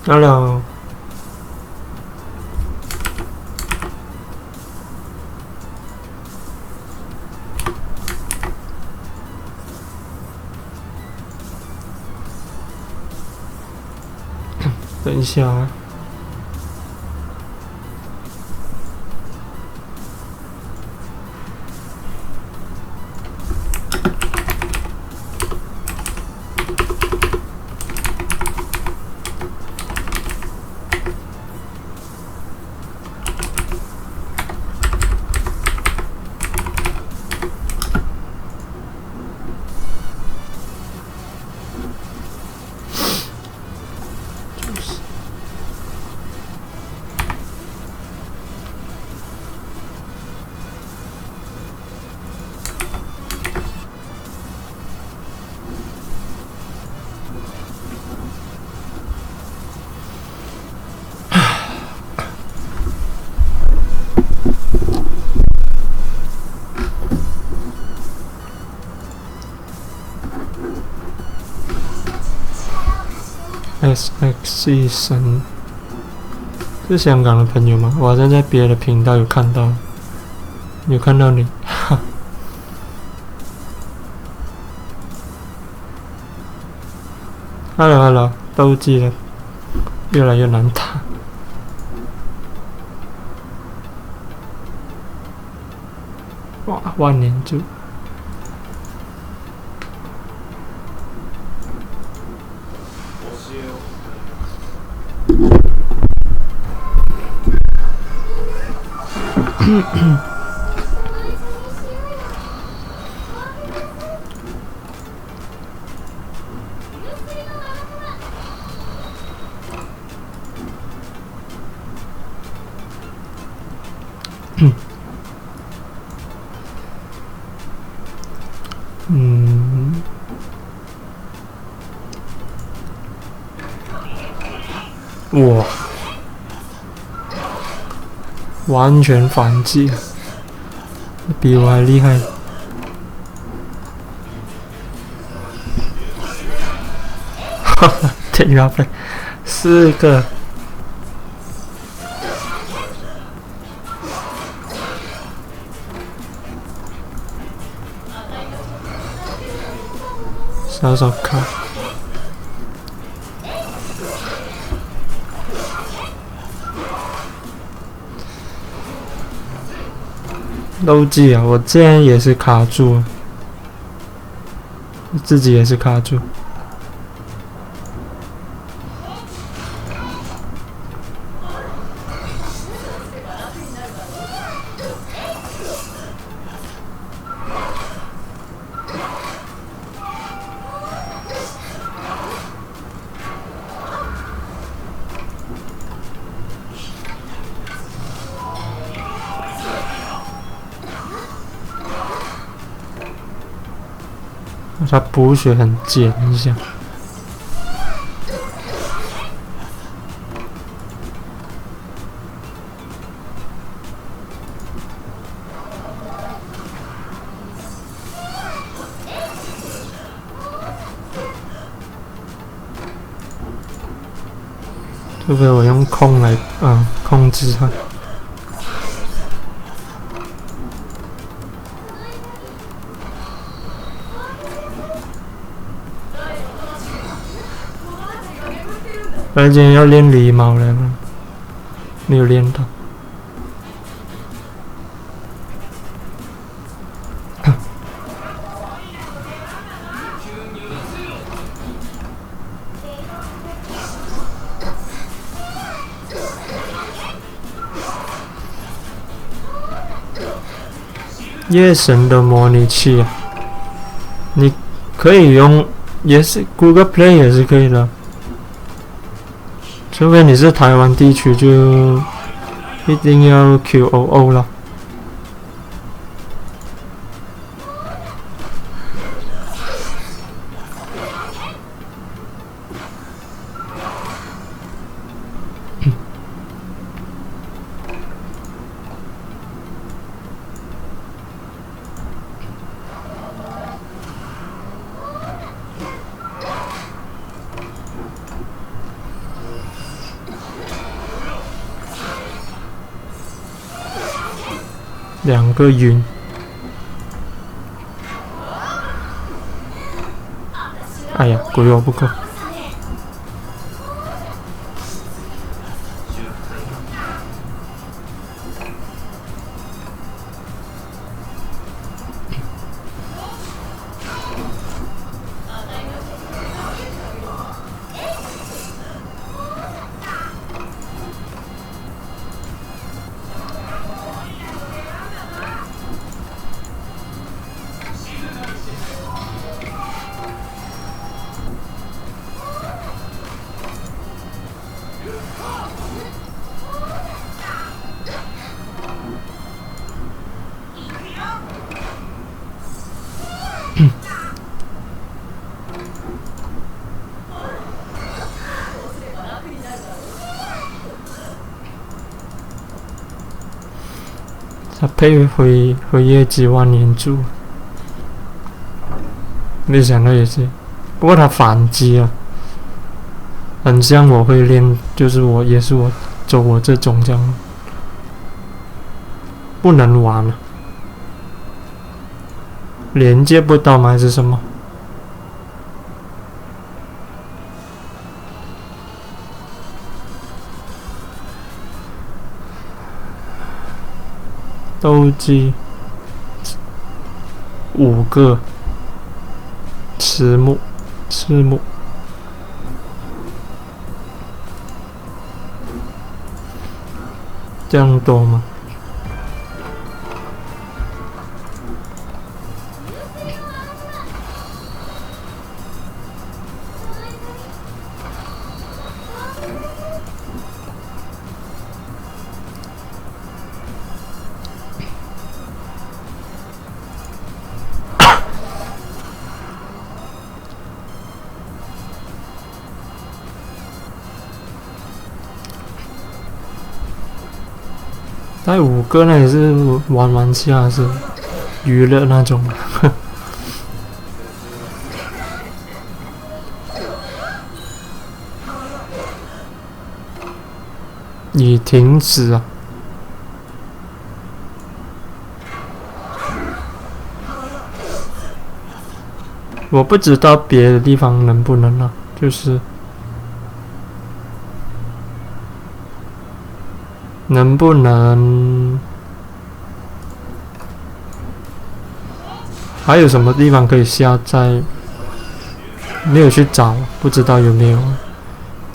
Hello，等一下啊。SX 医生是香港的朋友吗？我好像在别的频道有看到你。Hello， 都记了，越来越难打。哇，万年柱。哇，完全反击，比我还厉害。哈哈，天压飞4个。少少卡。漏记啊！我竟然也是卡住，自己也是卡住。他补血很贱一下。除非我用空来控制它。本来今天要练狸猫了吗？没有练到。夜神的模拟器啊，你可以用，也是 Google Play 也是可以的。除非你是台湾地区，就一定要 QOO 了。2个晕。哎呀，鬼我不够。他配辉夜之万年柱，没想到也是，不过他反击啊，很像我会练，就是也是我走我这种这样，不能玩了，连接不到吗？还是什么？斗技5个，赤木，这样多吗？带5个那也是玩下是娱乐那种。已停止啊！我不知道别的地方能不能啊，就是能不能还有什么地方可以下载？没有去找，不知道有没有，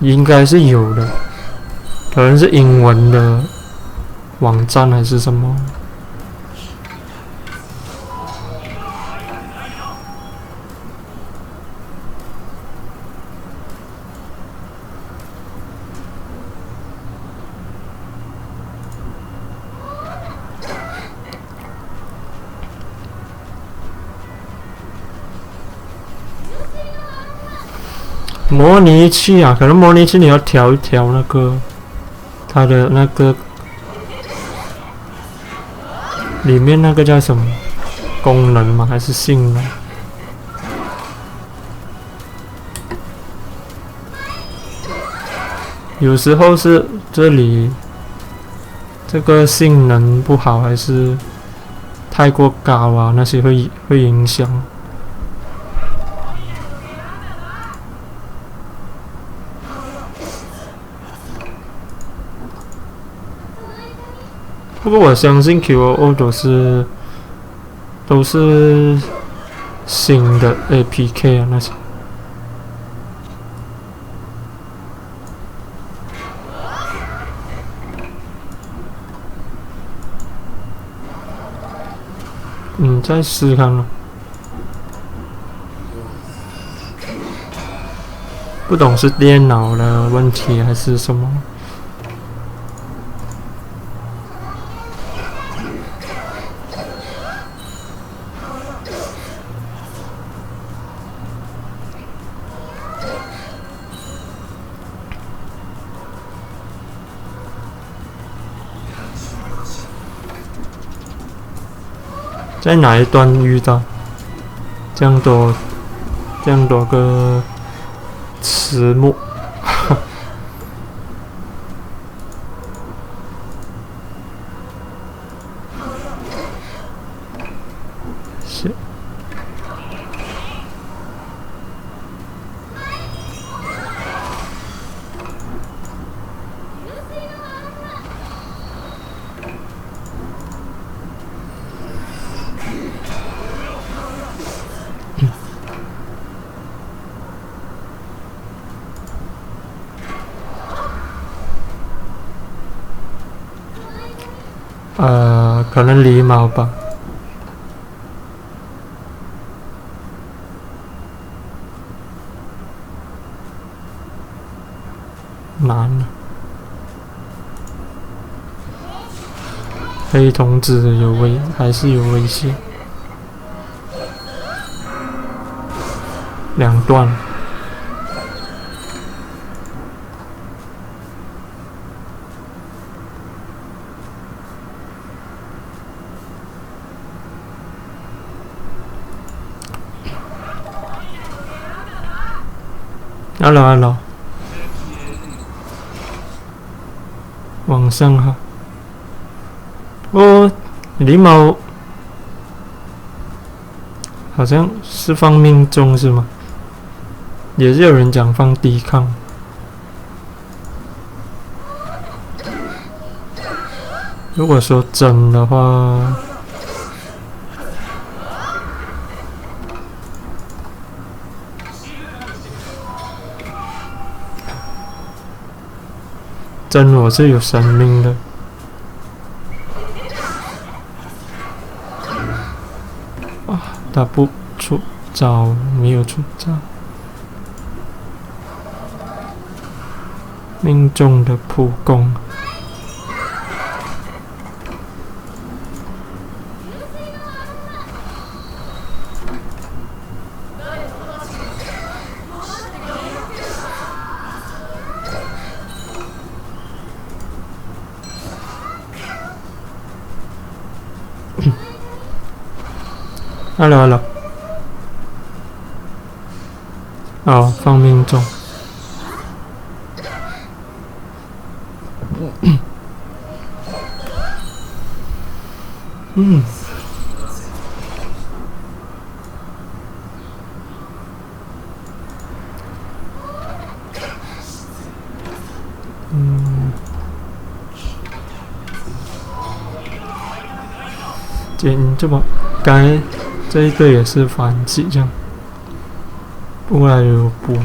应该是有的，可能是英文的网站还是什么。模拟器啊，可能模拟器你要调一调那个它的那个里面那个叫什么功能吗？还是性能？有时候是这里这个性能不好，还是太过高啊，那些会影响。不过我相信 QOO 都是新的 APK 啊那些。再试看了。不懂是电脑的问题还是什么。在哪一段遇到这样多个词目？可能狸猫吧。难了。黑童子还是有危险。2段。Hello， 往上哈。哦，狸猫好像是放命中是吗？也是有人讲放抵抗。如果说真的话，真我是有生命的。他不出招，没有出招。命中的普攻。Hello， 哦，放命中。这么该这一个也是反击这样，不然有补。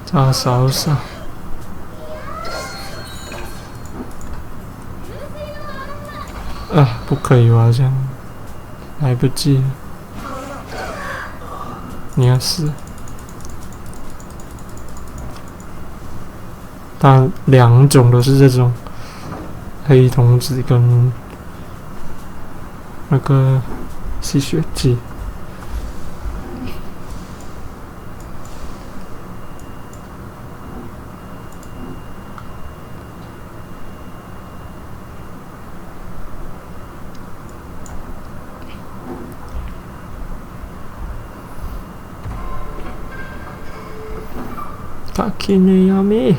炸扫扫。不可以吧？这样来不及了。你要死。但2种都是这种黑童子跟那个吸血鬼。滝の闇。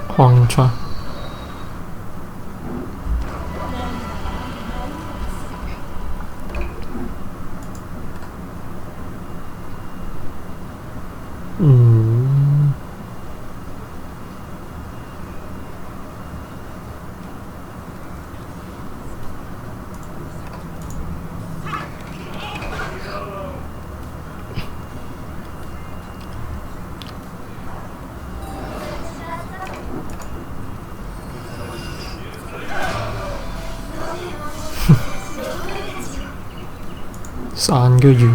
荒川。3个月。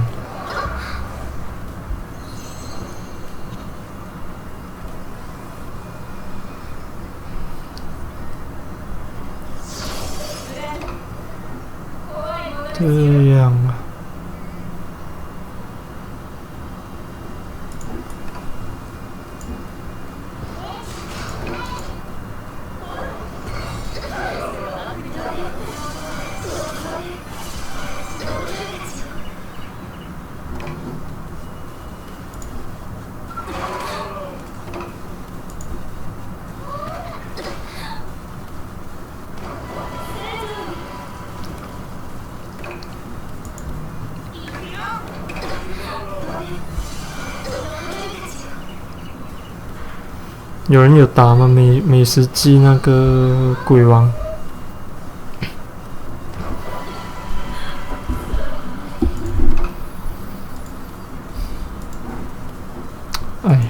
这样啊。有人有打吗？美食记那个鬼王。哎呀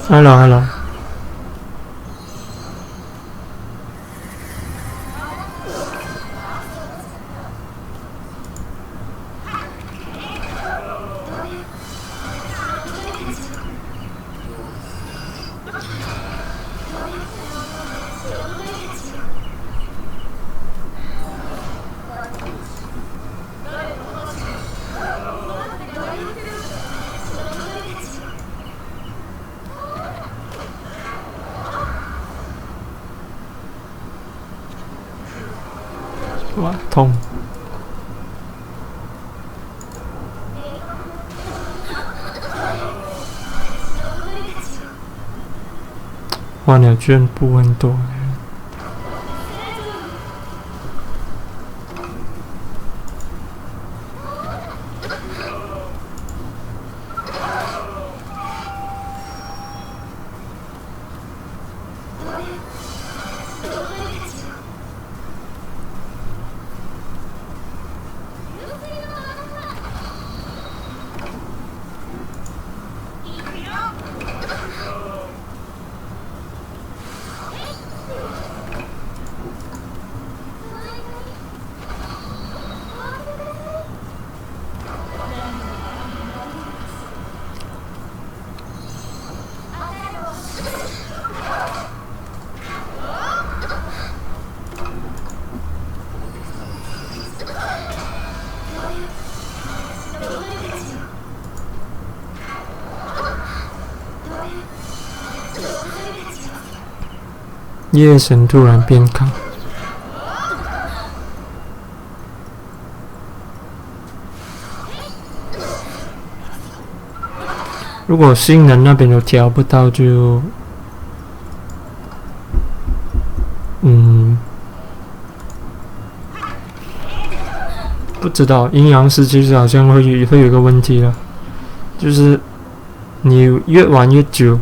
，hello，哇，痛！花鸟居不很多。夜神突然变康。如果新人那边都调不到就，不知道阴阳师其实好像会有一个问题了，就是你越玩越久，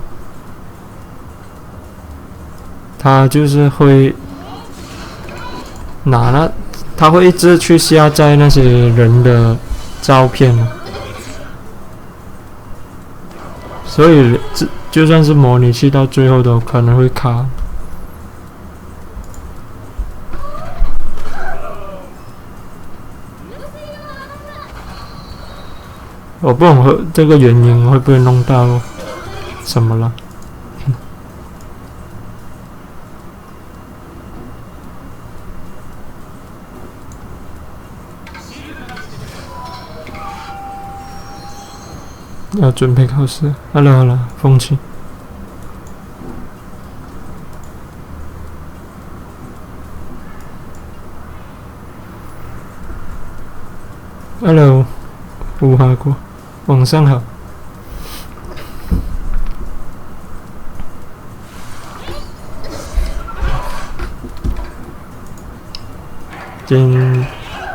他就是会拿了，他会一直去下载那些人的照片，所以就算是模拟器到最后都可能会卡。我不懂这个原因会不会弄到什么了。要准备考试。好了，风起。Hello， 无哈过，晚上好。今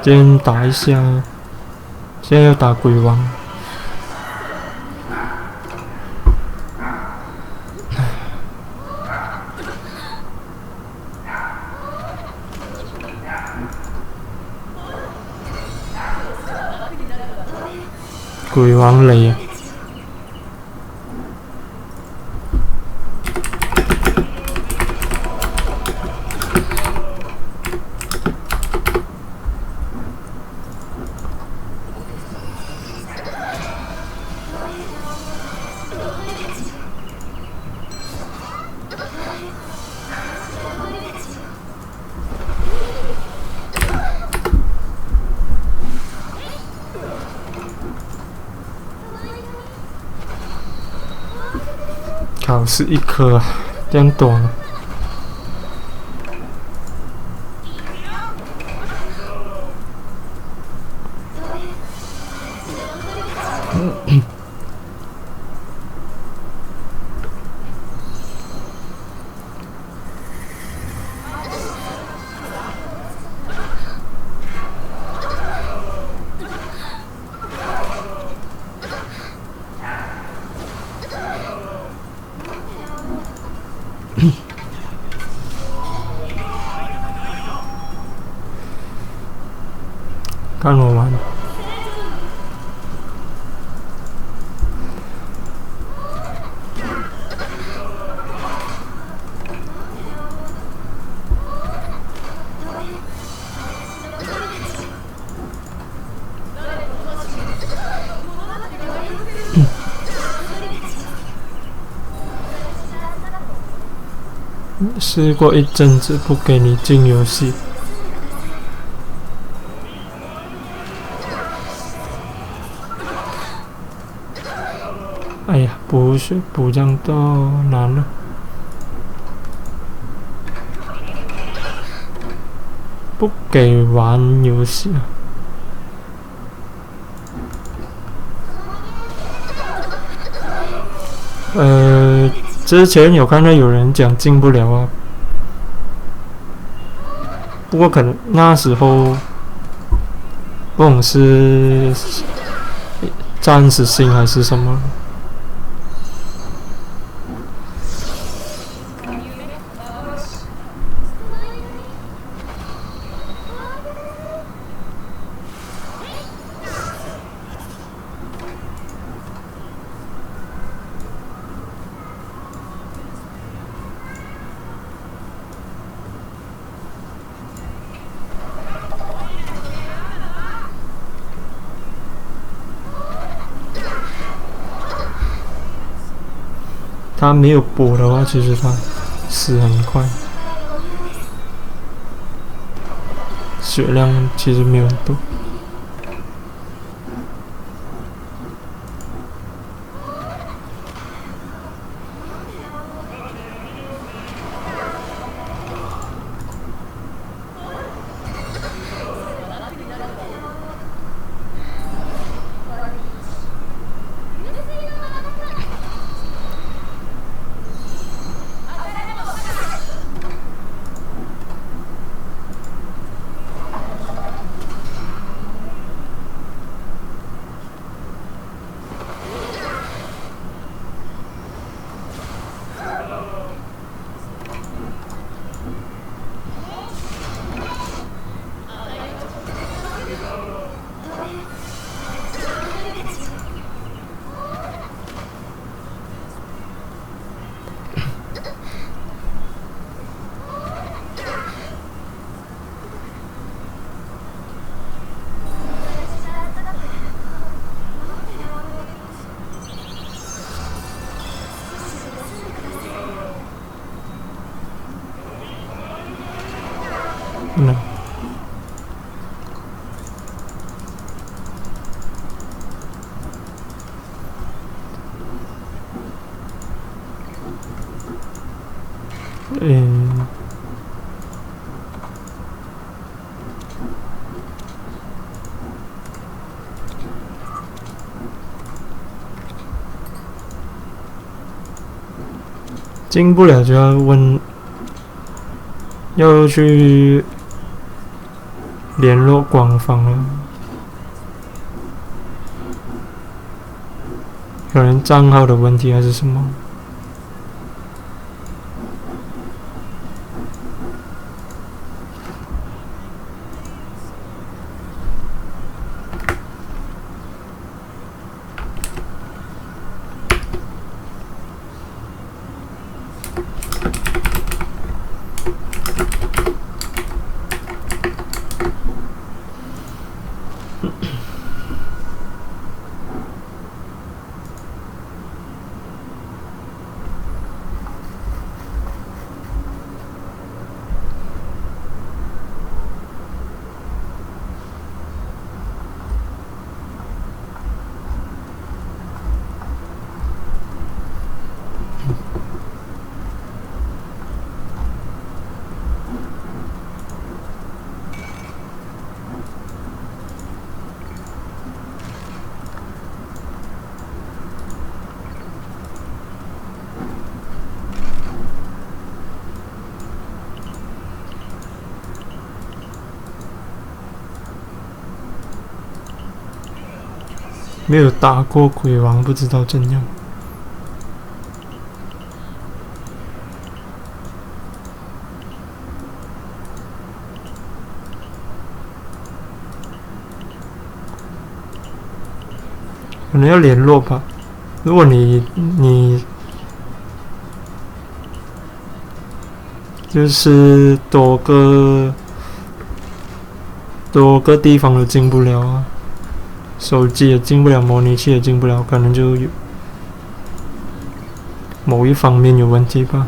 天打一下，现在要打鬼王。鬼王雷，考试一科，这样多吗？看我玩。试过一阵子不给你进游戏。哎呀，补血补这样多难了，不给玩游戏啊。之前有看到有人讲进不了啊，不过可能那时候不懂是暂时性还是什么。他没有补的话，其实他死很快，血量其实没有很多。进不了就要问，要去联络官方了。可能账号的问题还是什么？没有打过鬼王，不知道怎样。可能要联络吧。如果你就是多个地方都进不了啊，手机也进不了，模拟器也进不了，可能就有某一方面有问题吧。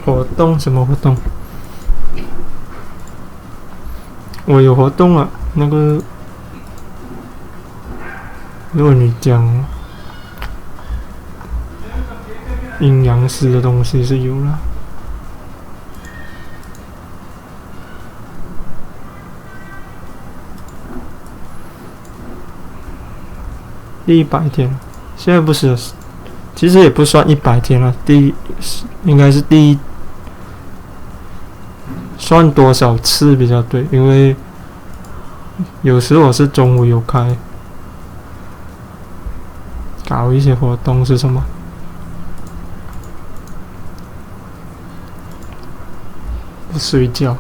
活动什么活动？我有活动啊，那个，如果你讲阴阳师的东西是有了。第100天，现在不是，其实也不算100天了，应该是算多少次比较对，因为有时我是中午有开，搞一些活动是什么？不睡觉。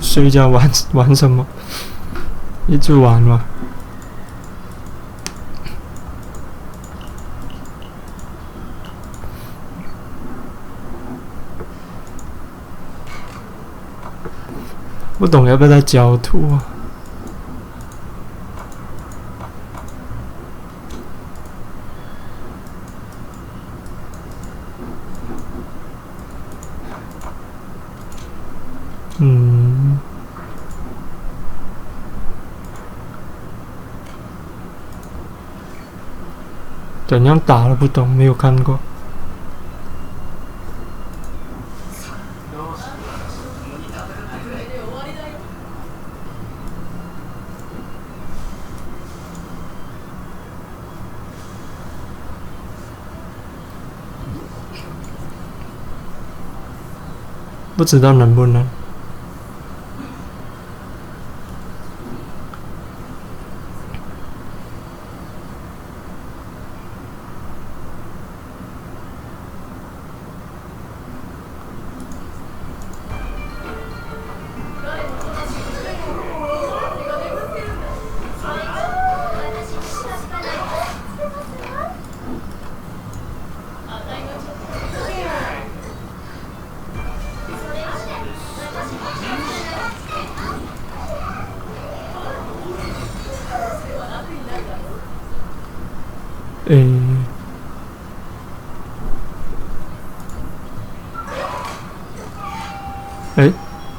睡觉玩什么？一直玩嘛。不懂要不要再交图啊？怎样打了不懂，没有看过。不知道能不能。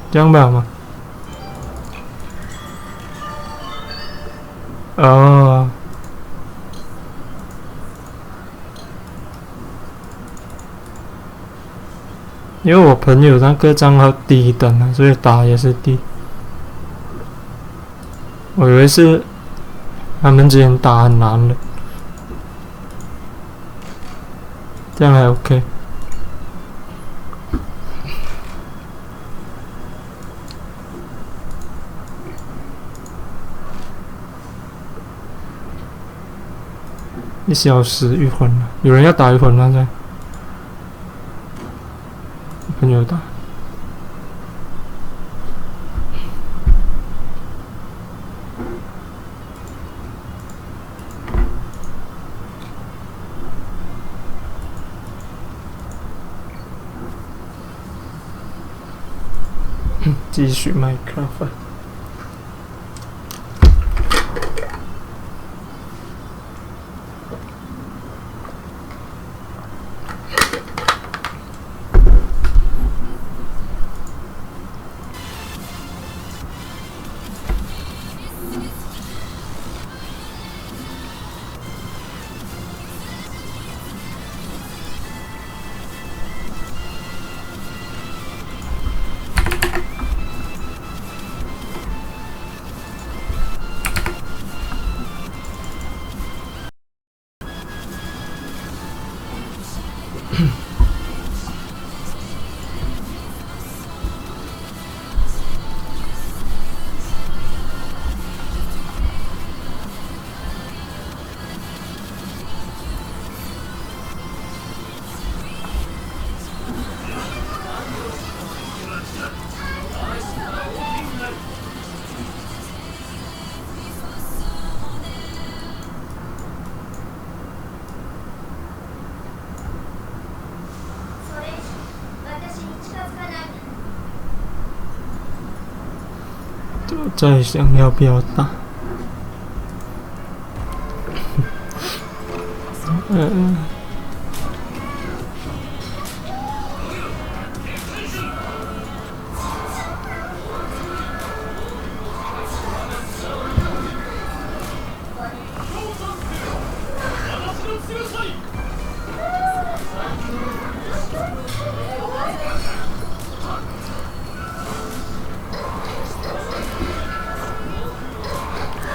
这样吧吗？哦，因为我朋友那个账号低等啊，所以打也是低。我以为是他们之前打很难的，这样还 OK。1小时1魂了，有人要打1魂吗？在朋友打。继续麦克风。在想要不要打？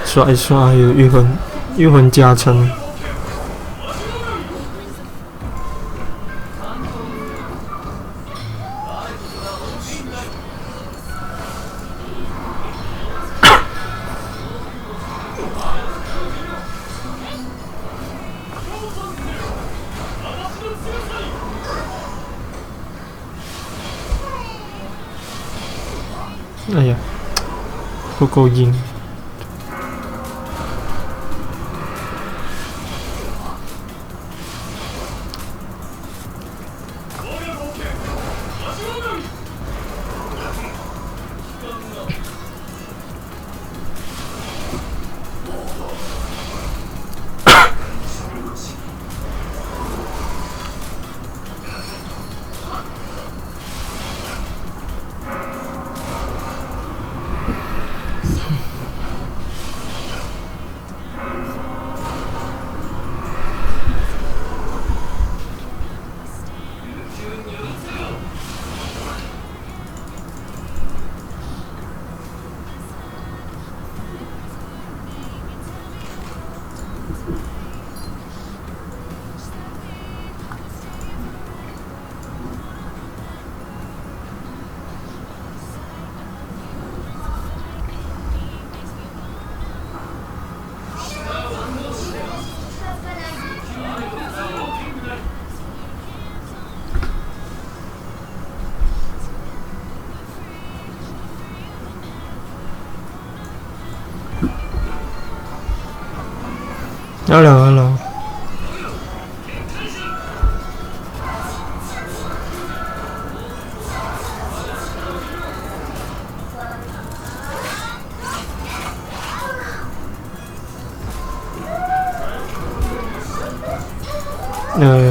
刷一刷有御魂加成。哎呀，不够硬。Hello。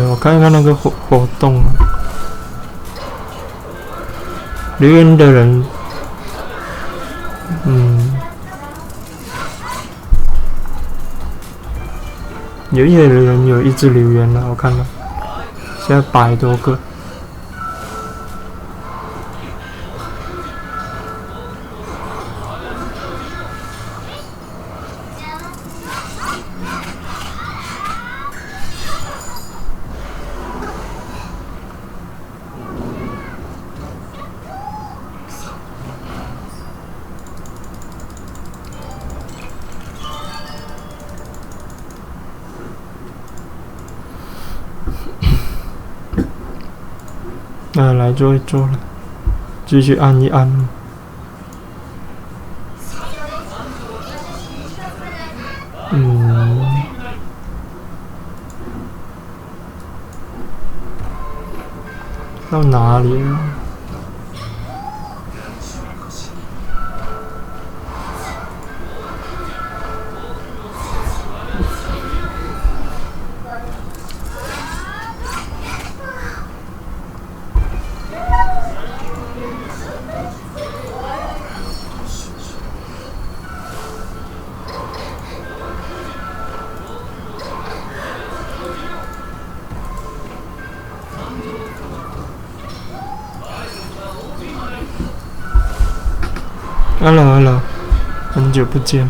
我看一看那个活动，留言的人，有一些人有一直留言了，我看到，现在100多个。来做一做了，继续按一按。到哪里了？Hello， 很久不见。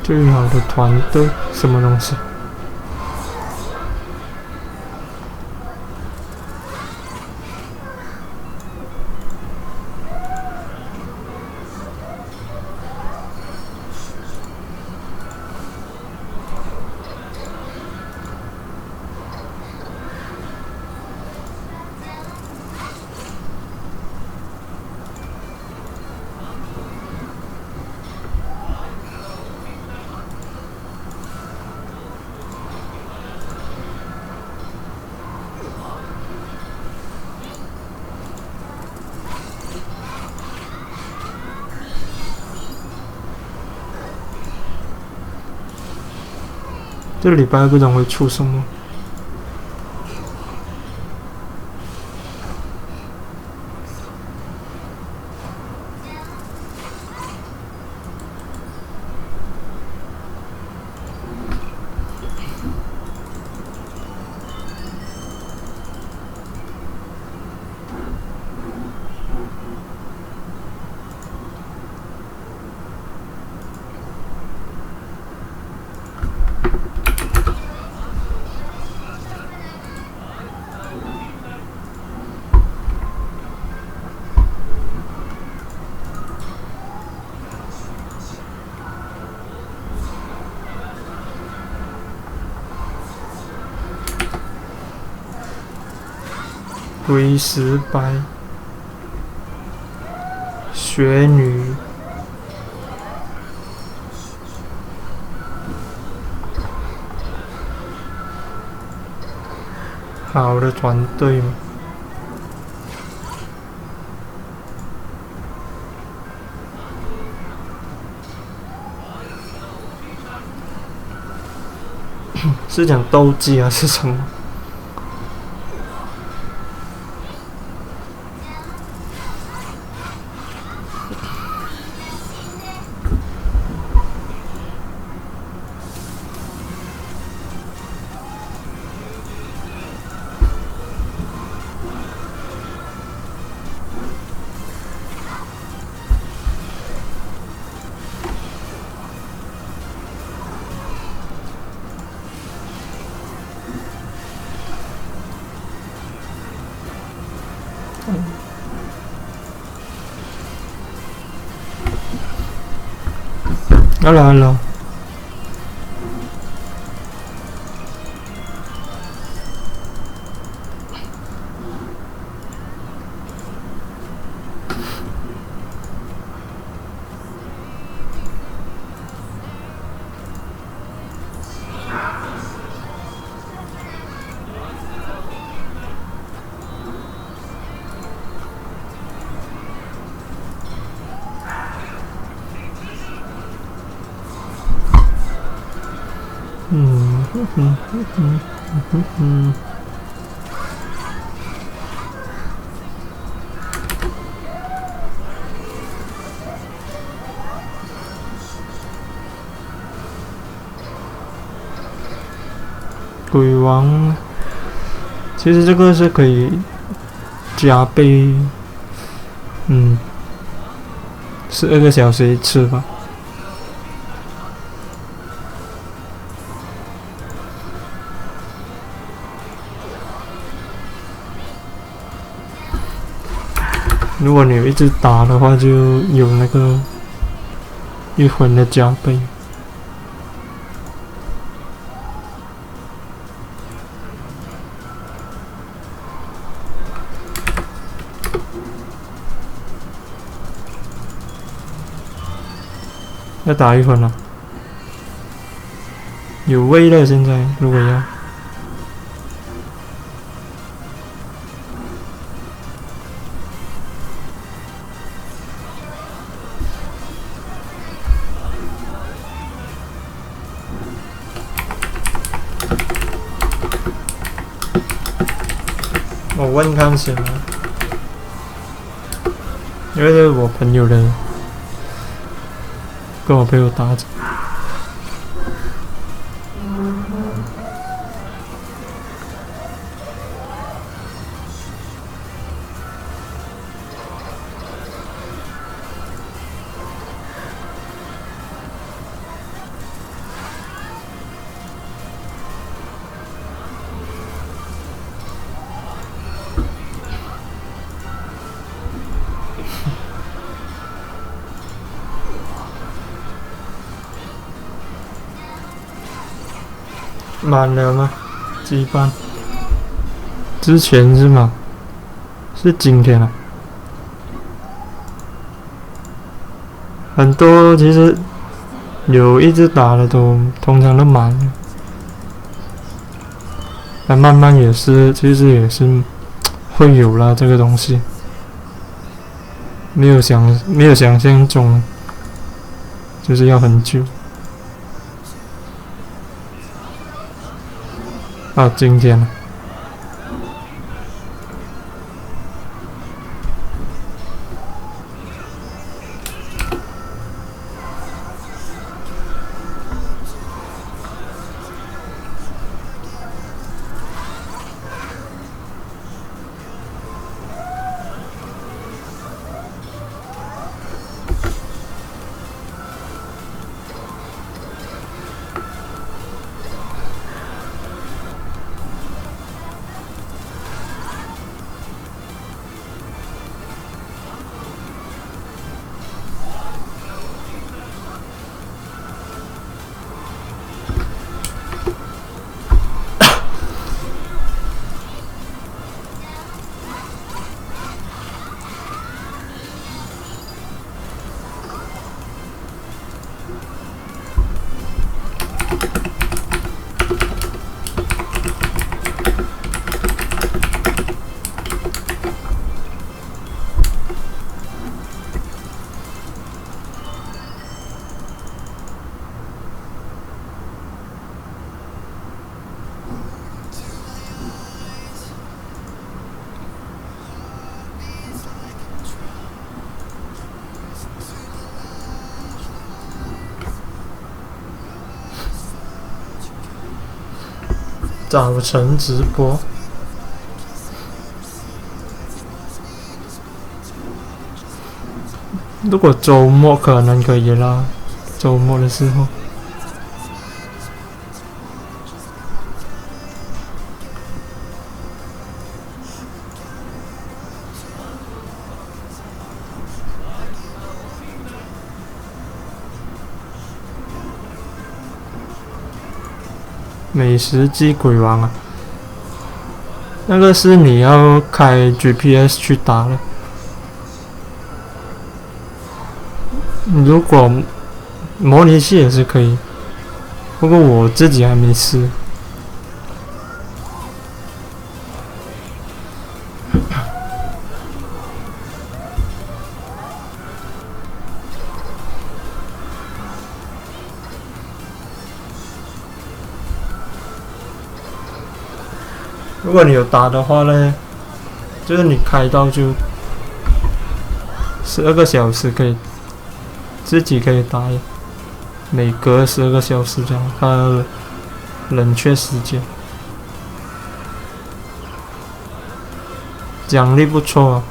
最好的团队，什么东西？这个礼拜不知道会出什么。龟石白，雪女，好的团队嘛。是讲斗技还是什么？Hello。鬼王，其实这个是可以加倍，12个小时一次吧。如果你一直打的话，就有那个1魂的加倍。要打1魂了，有位了现在，如果要。我问看先啊，因为是我朋友的，跟我朋友打着。满了吗？羁绊。之前是吗？是今天啊。很多其实有一直打的都通常都满了，但慢慢也是，其实也是会有啦这个东西，没有想象中，就是要很久。今天了。早晨直播，如果周末可能可以啦，周末的时候。美食机鬼王啊，那个是你要开 GPS 去打的。如果模拟器也是可以，不过我自己还没试。如果你有打的话呢，就是你开到就12个小时可以自己可以打，每隔12个小时这样，它冷却时间。奖励不错啊。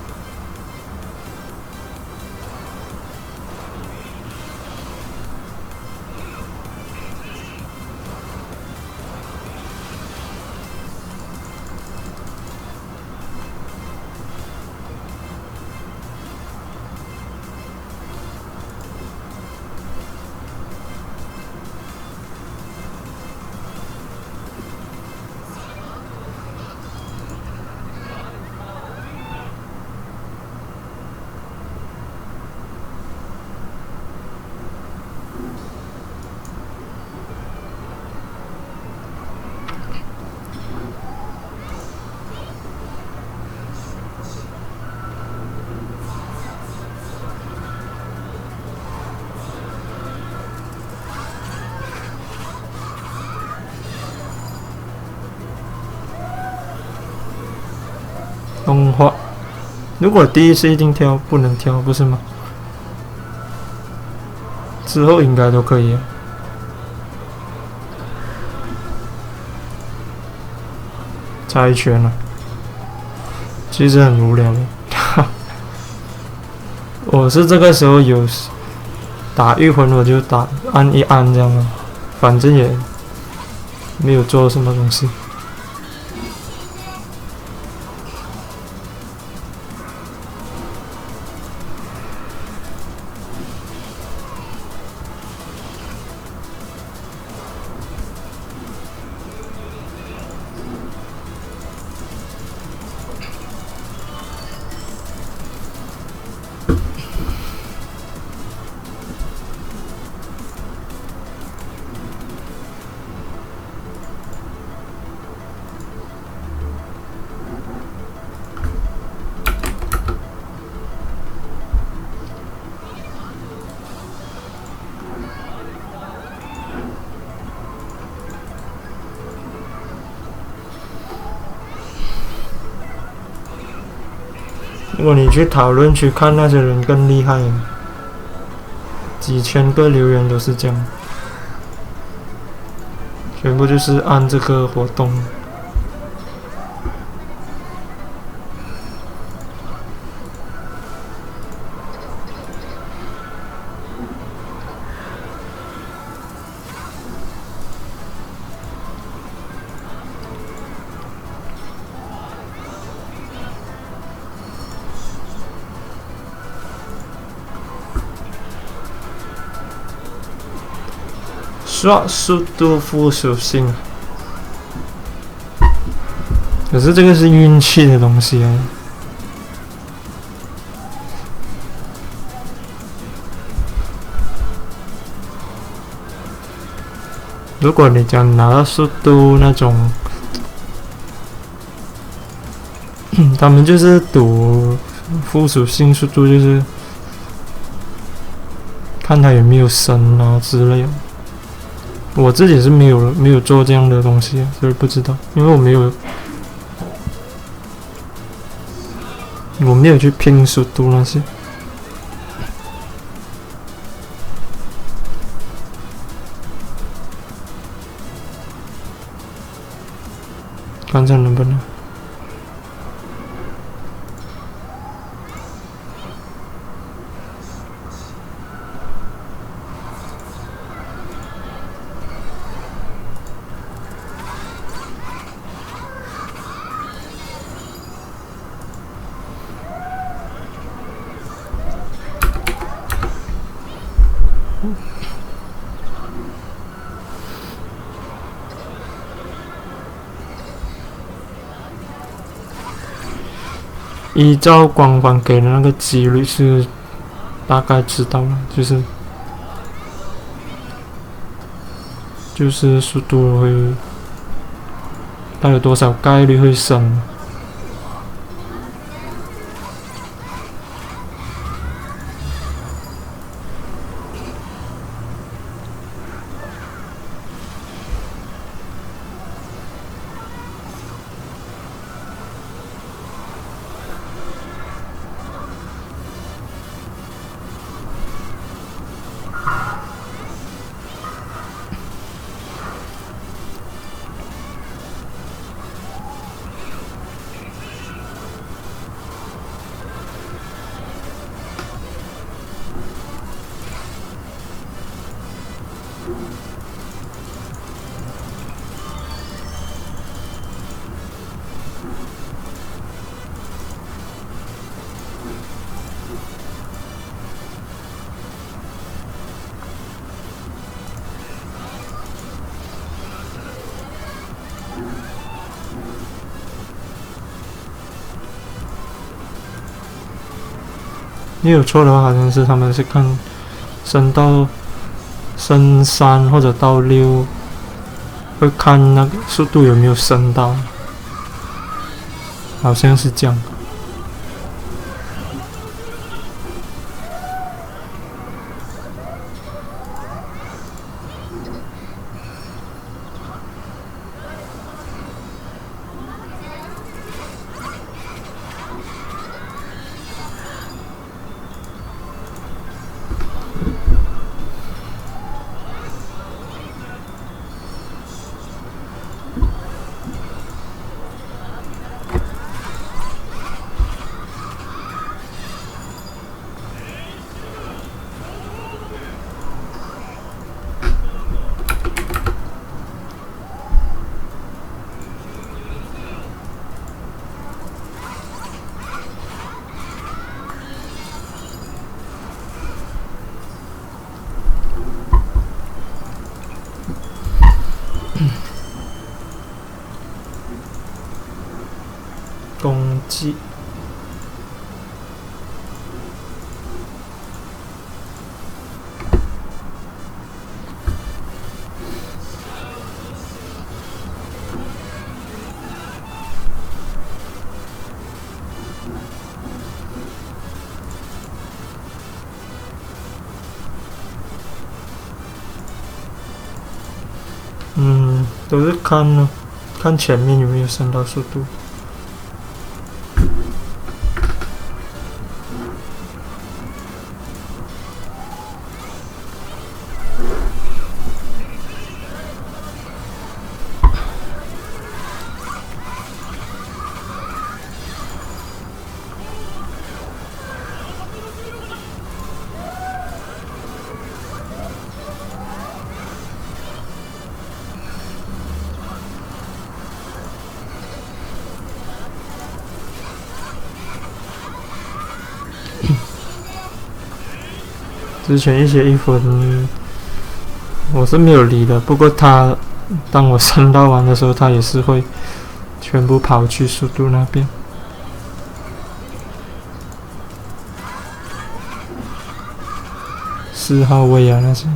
动画，如果第一次一定挑，不能挑，不是吗？之后应该都可以啊。猜拳了，其实很无聊的。我是这个时候有打御魂，我就按一按这样啊，反正也没有做什么东西。如果你去讨论区看那些人更厉害，几千个留言都是这样，全部就是按这个活动。刷速度副属性，可是这个是运气的东西啊。如果你讲拿到速度那种，他们就是赌副属性速度，就是看他有没有升啊之类的。我自己是没有做这样的东西，所以不知道，因为我没有去拼速度那些。看看能不能。依照官方给的那个几率是大概知道了，就是速度会，它有多少概率会升。没有错的话，好像是他们是看升3或者到6，会看那个速度有没有升到，好像是这样。攻击。都是看前面有没有升到速度。之前一些1分我是没有理的，不过他当我升到完的时候，他也是会全部跑去速度那边。4号位啊那些。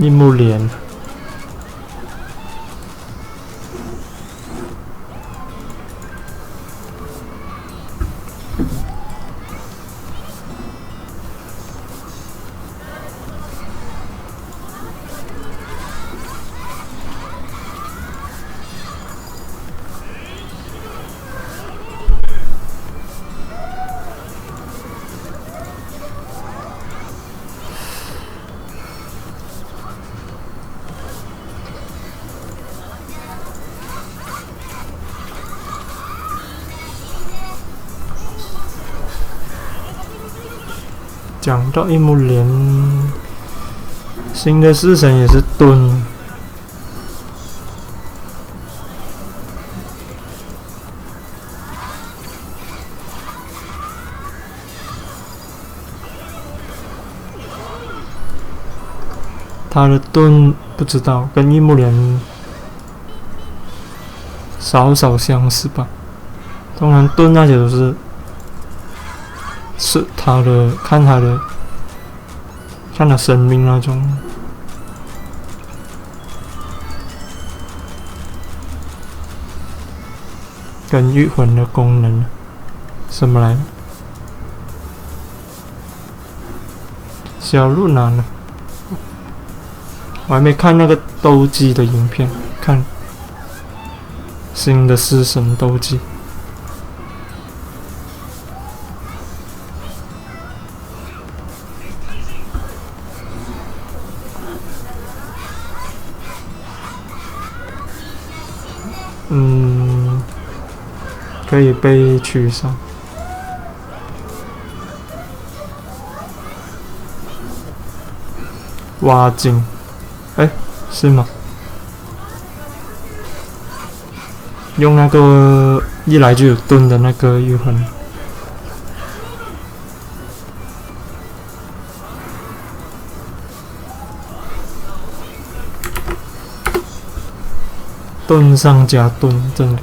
一木莲，讲到一木莲，新的式神也是盾，他的盾不知道跟一木莲少少相似吧，当然盾那些都是他的看他生命那种，跟御魂的功能什么来的？小鹿男呢？我还没看那个斗技的影片，看新的式神斗技。可以被取消。挖井，是吗？用那个一来就有盾的那个玉魂。盾上加盾，真的。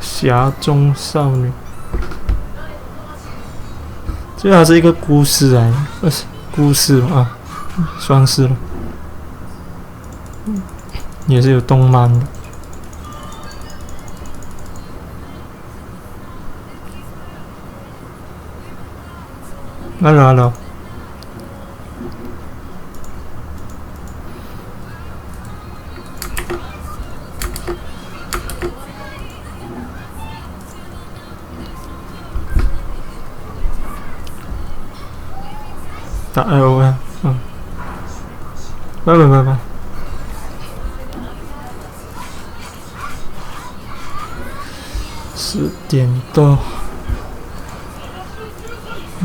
匣中少女，这还是一个故事故事啊，算是了，也是有动漫的。Hello， 打 LOL， 拜。10点多，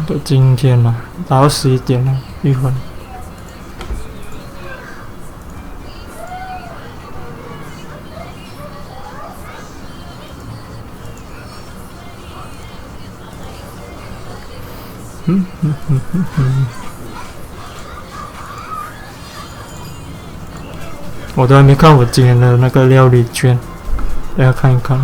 都今天了，打到11点了，一会儿。我都还没看我今天的那个料理卷，大家看一看。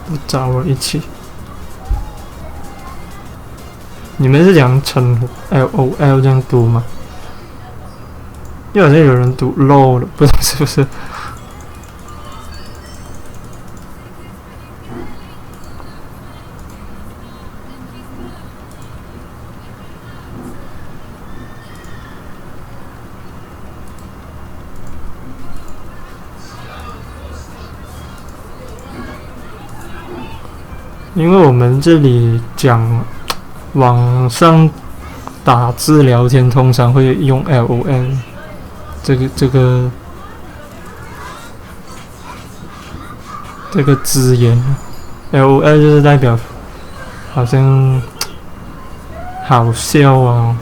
不找我一起。你们是讲称呼 LOL 这样读吗？因为好像有人读 LOL 的，不知道是不是。因为我们这里讲网上打字聊天，通常会用 LOL 这个字眼 ，LOL 就是代表好像好笑啊。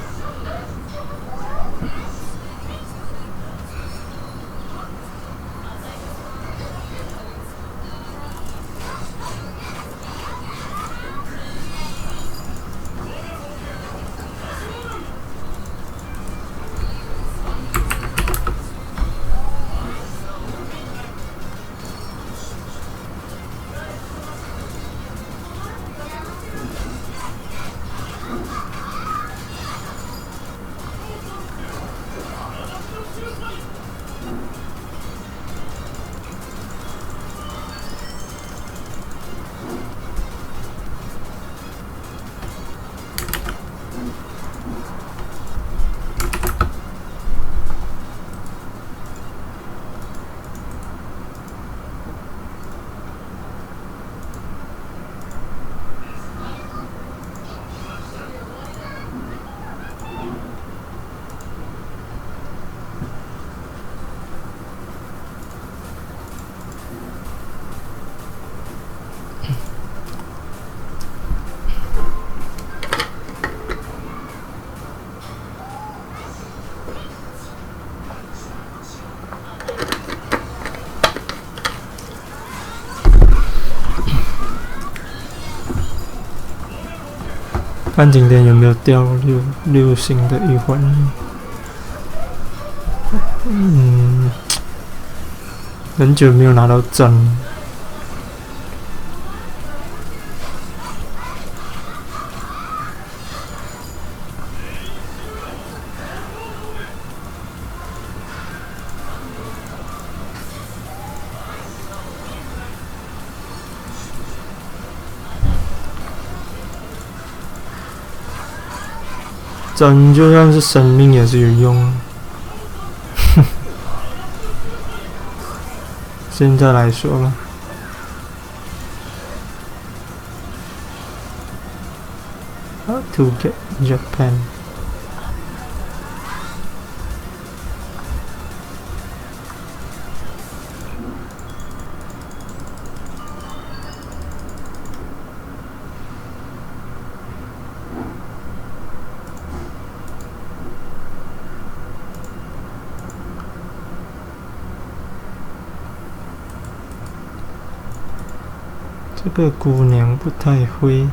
看今天有没有掉六星的一环。很久没有拿到真。真就算是生命也是有用。现在来说了。How to get Japan？ 这个姑娘不太会。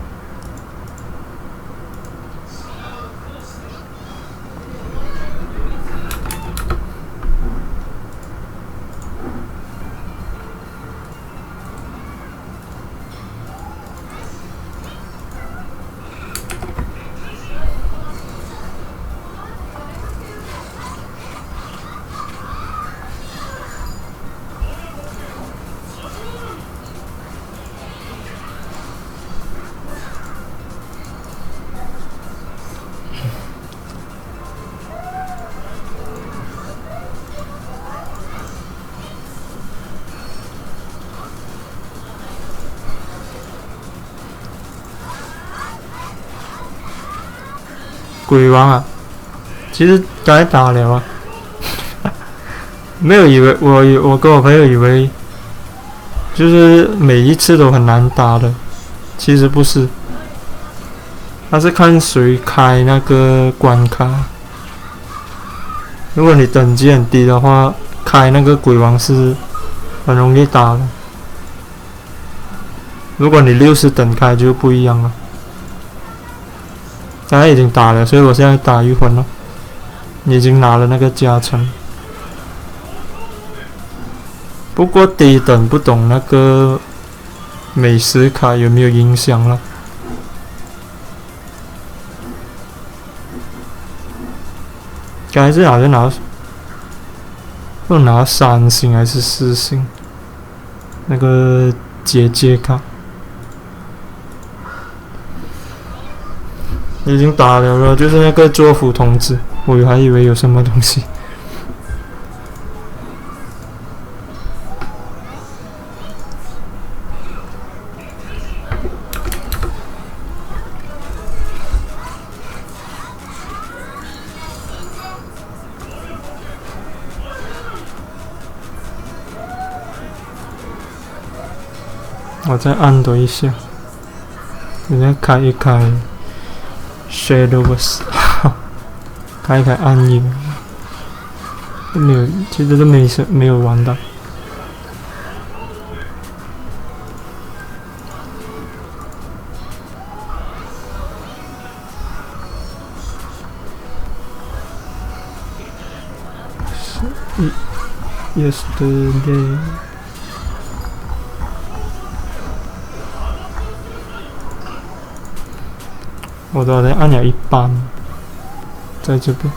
鬼王啊，其实该打了啊，没有以为我跟我朋友以为，就是每一次都很难打的，其实不是，他是看谁开那个关卡。如果你等级很低的话，开那个鬼王是很容易打的。如果你60等开就不一样了。他已经打了，所以我现在打御魂了，已经拿了那个加成。不过低等不懂那个美食卡有没有影响了。刚才是好像拿3星还是4星，那个结界卡。已经打了，就是那个作府童子，我还以为有什么东西。我再按多一下，人家开一开。Shadowverse 开一开暗影，没有，其实都没有玩到。Yesterday。我都在按了一半，在这边。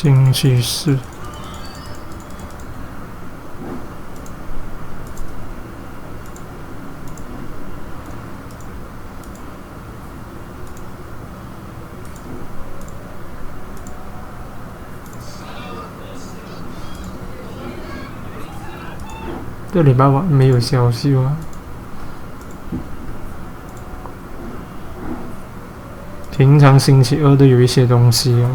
星期四。这礼拜晚没有消息吗？平常星期二都有一些东西哦。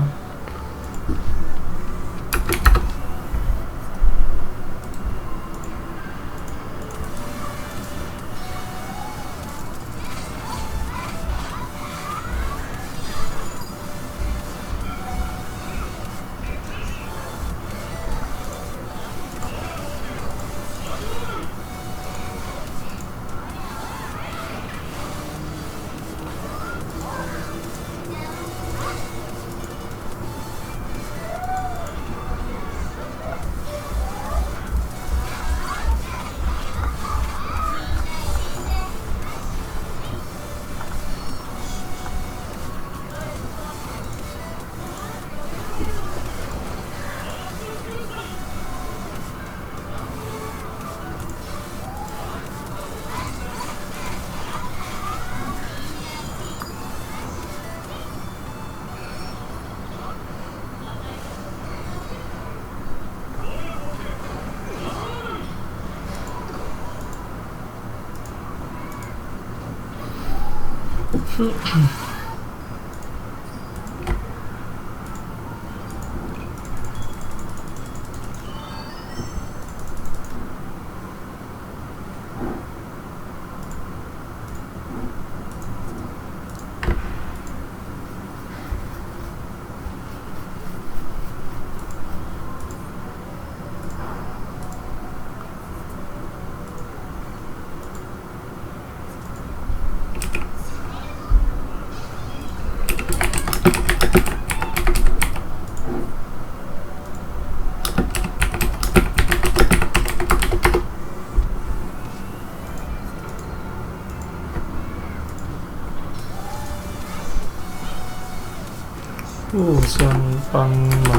互相帮忙。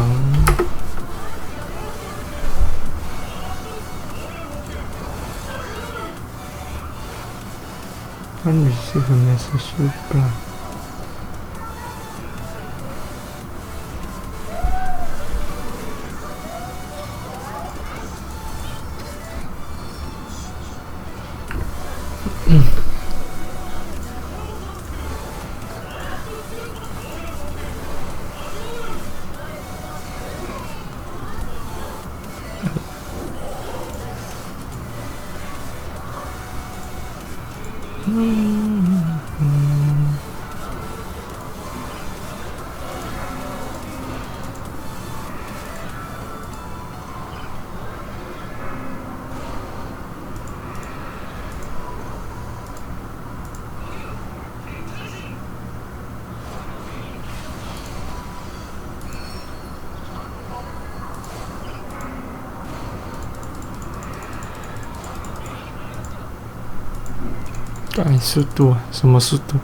Can receive a message reply.改速度啊？什么速度？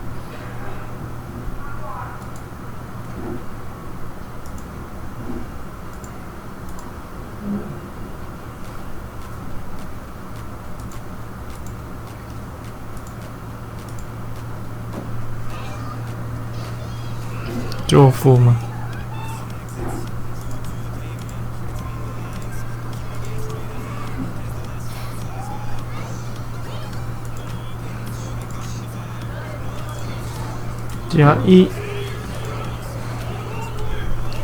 祝福吗？加1，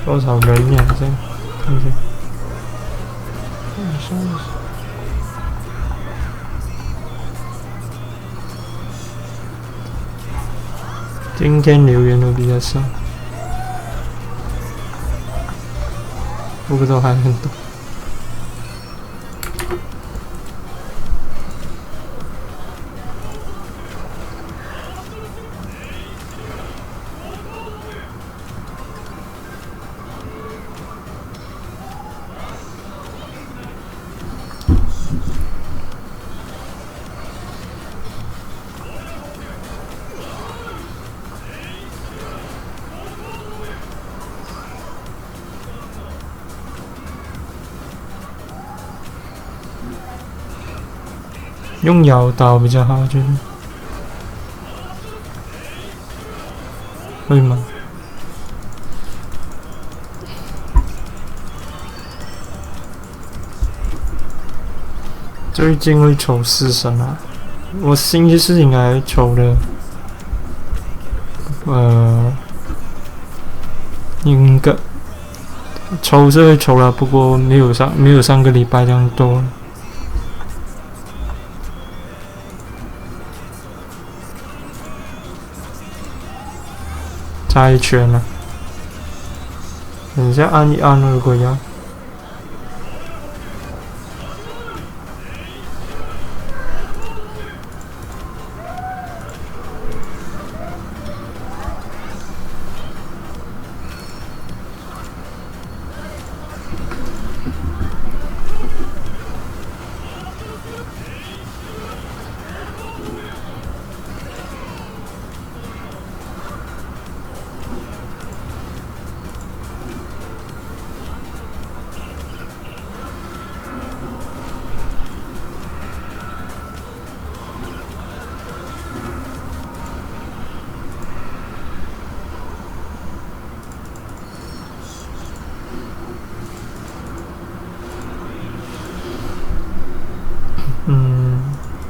多少人呀？这看一下，今天留言都比较少，不过都还很多。用摇刀比较好，我觉得会吗？最近会抽4神啊，我星期四应该抽的，应该抽是会抽了，不过没有上个礼拜这样多。差一圈了，等一下按一按，如果要。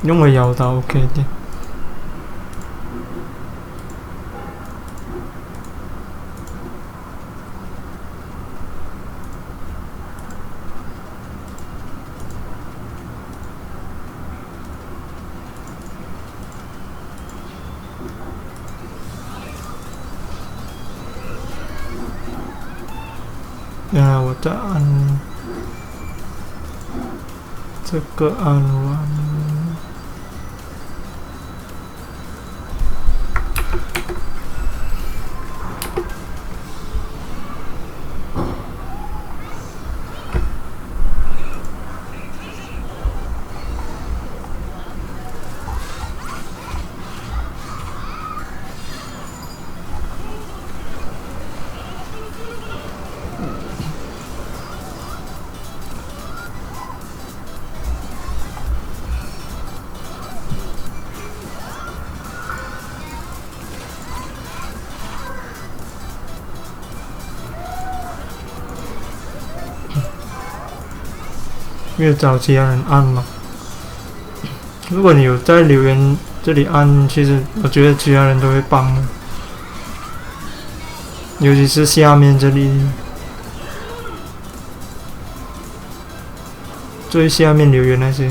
用个摇刀 OK 的。我再按这个按完。没有找其他人按嘛？如果你有在留言这里按，其实我觉得其他人都会帮的，尤其是下面这里最下面留言那些。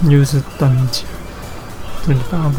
又是单脚，真大不？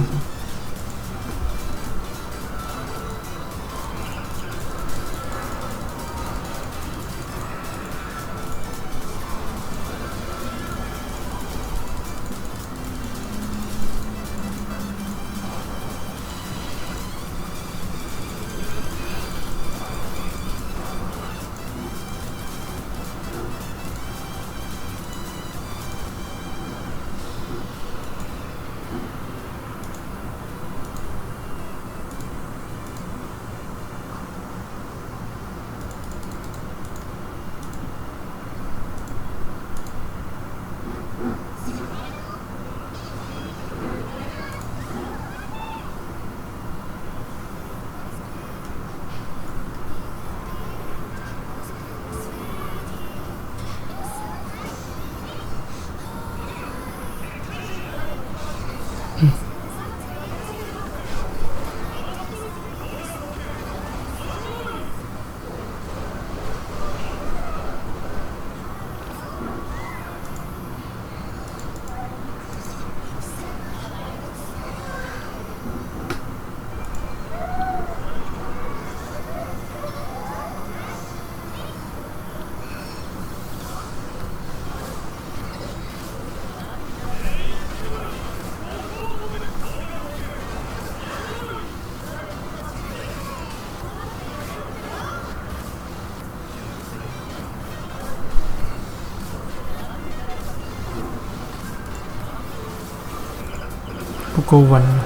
不够稳了。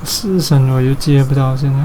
四神我又接不到，现在。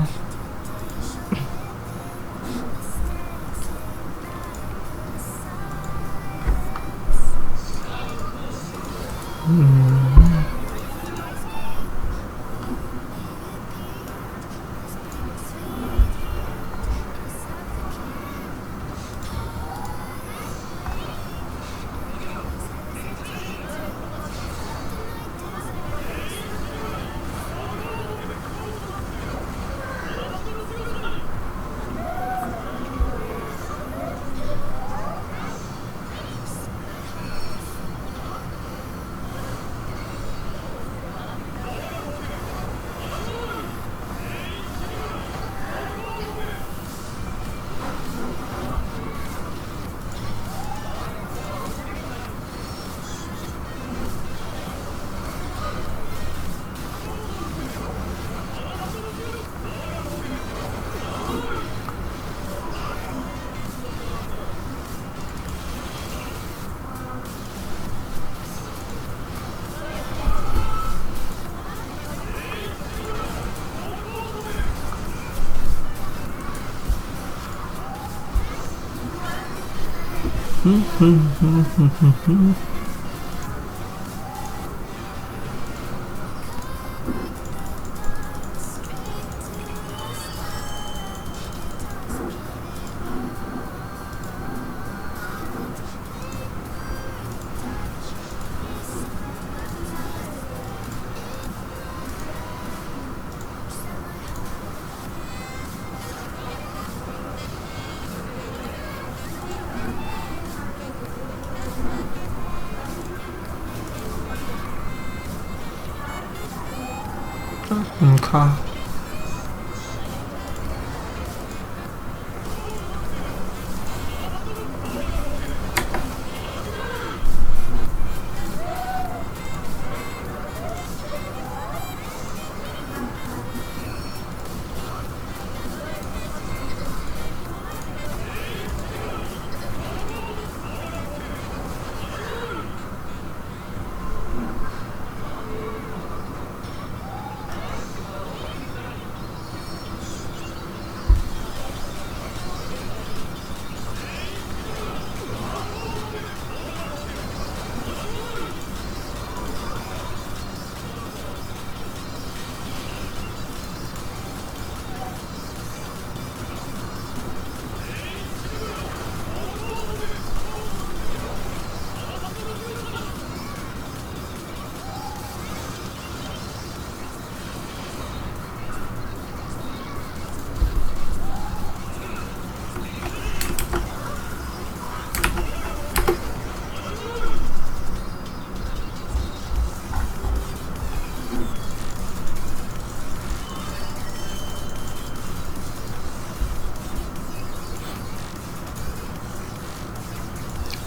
卡。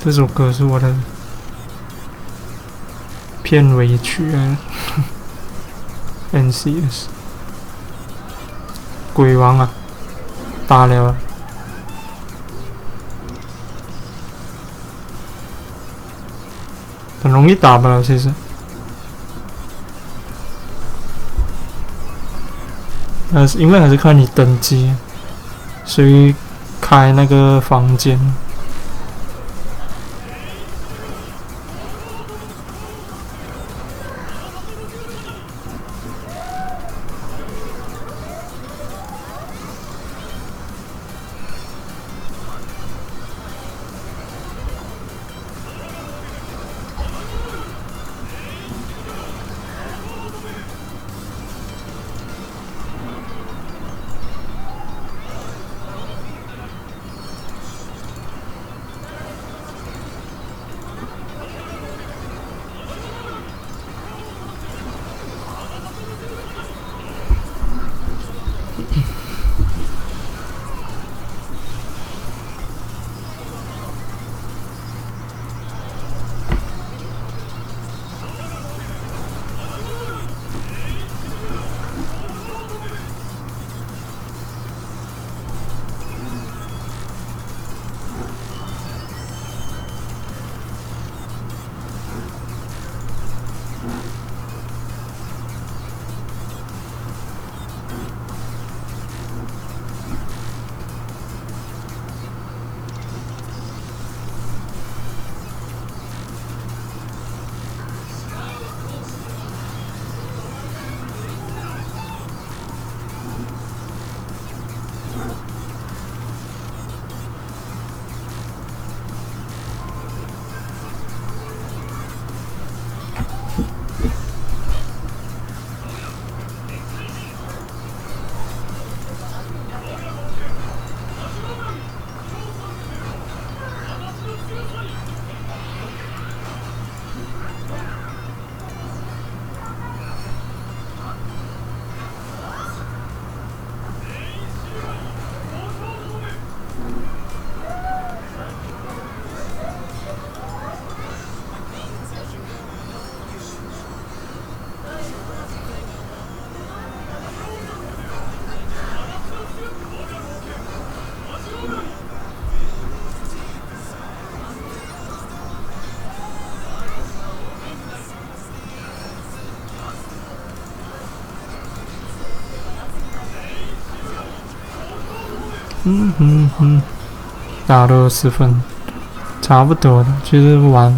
这首歌是我的片尾曲啊，NCS 鬼王啊，打了，很容易打吧，其实。因为还是看你登记，所以开那个房间。打了20分，差不多了，其实玩。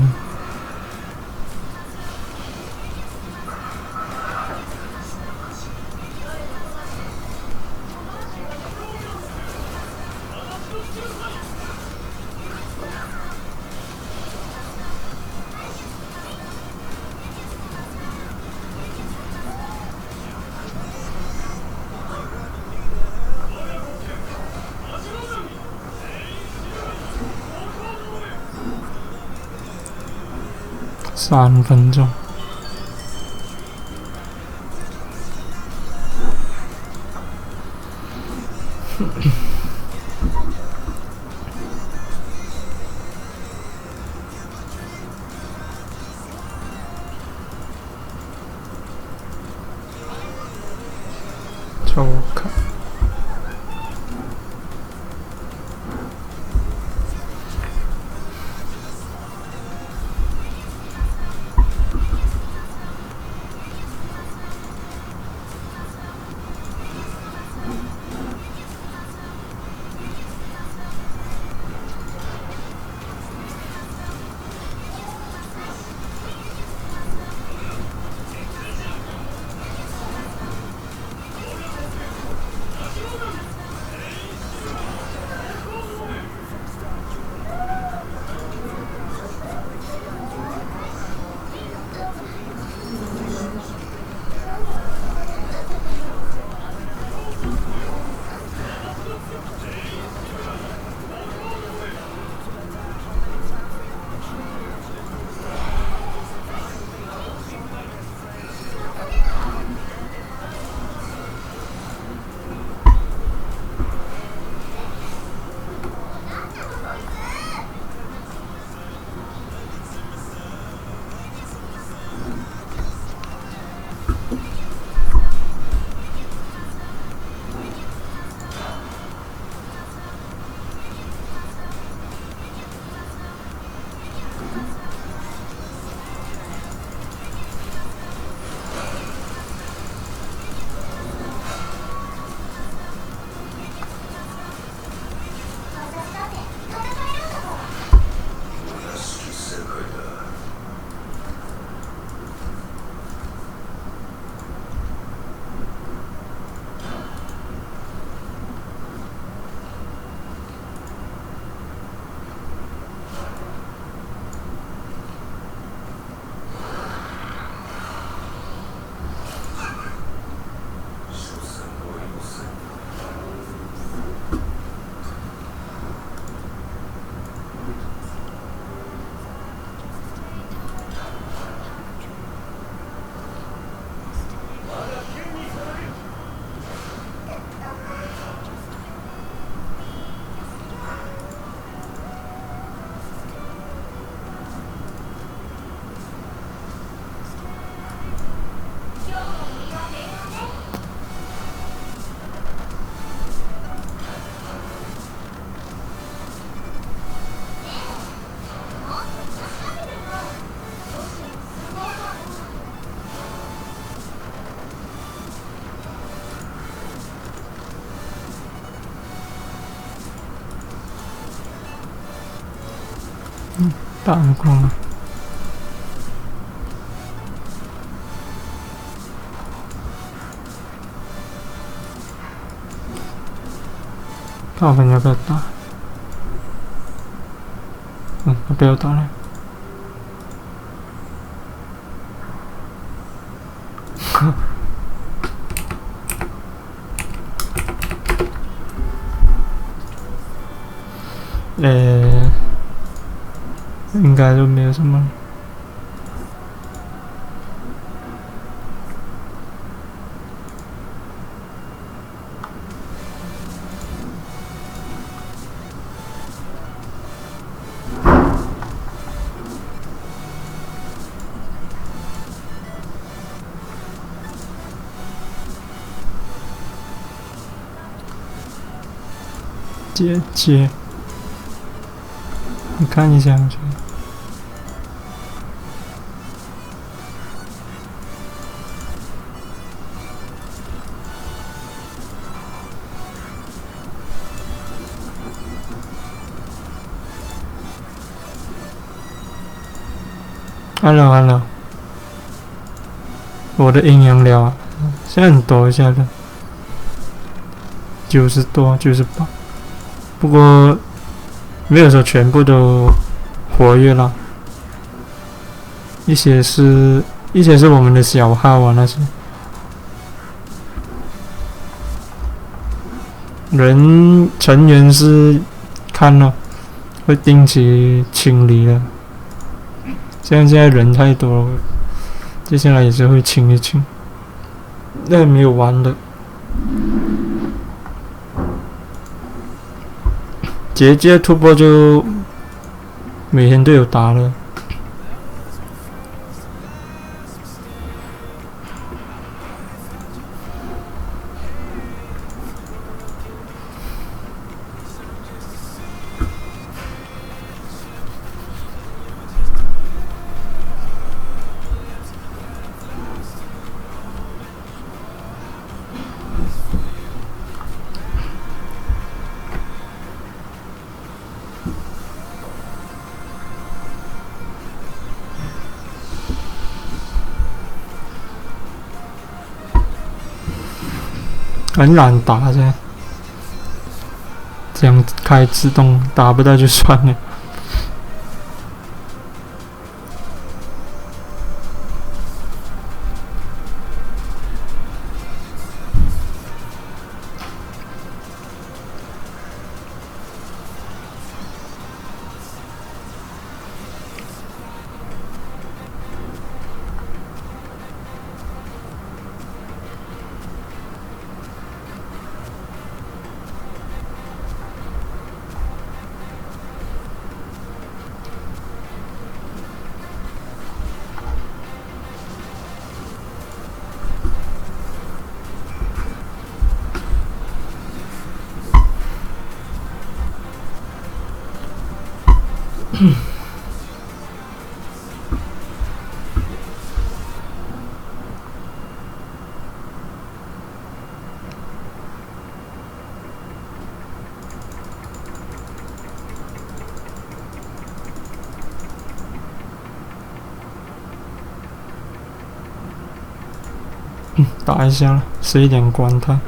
3分钟。抽卡。打得过吗？看我们要不要打？不要打了。应该就没有什么了。姐姐，你看一下，Hello，我的阴阳疗现在很多一下的，90多98，不过没有说全部都活跃了，一些是我们的小号啊，那些成员是看了会定期清理的。现在人太多了，接下来也是会清一清。那没有完的，结界突破就每天都有打了。很难打噻，这样开自动打不到就算了。打一下了，11点关它。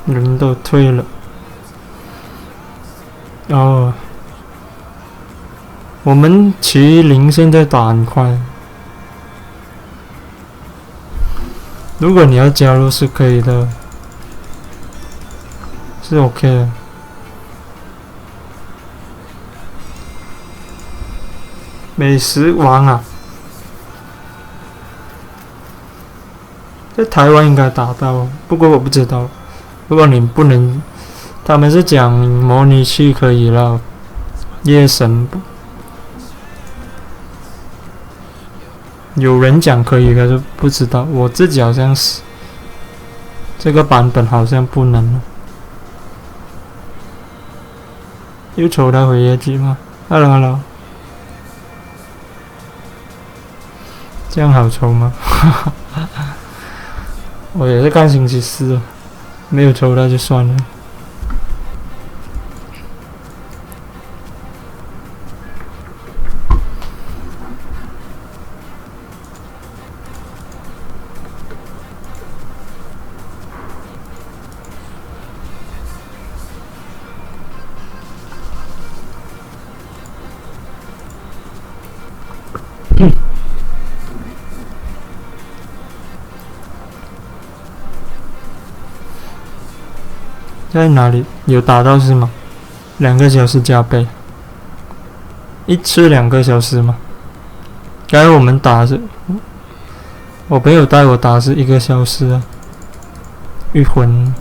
人都退了。哦，我们麒麟现在打很快，如果你要加入是可以的，是 OK 的。美食王啊，在台湾应该打到，不过我不知道。如果你不能，他们是讲模拟器可以了，夜神有人讲可以，可是不知道。我自己好像是这个版本好像不能了。又抽到回业绩吗 ？Hello Hello， 这样好抽吗？我也是看星期四，没有抽到就算了。在哪里有打到是吗？2个小时加倍，一次2个小时吗？刚才我们打是，我朋友带我打是1个小时啊，御魂。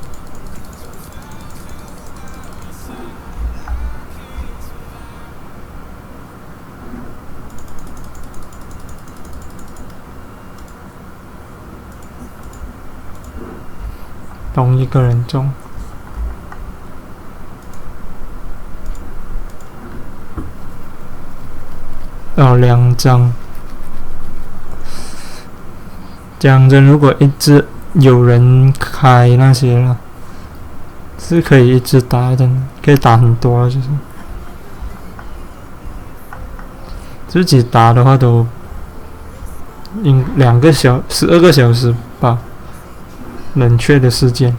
同一个人中。2张。讲真，如果一直有人开那些了，是可以一直打的，可以打很多，就是自己打的话都12个小时吧，冷却的时间。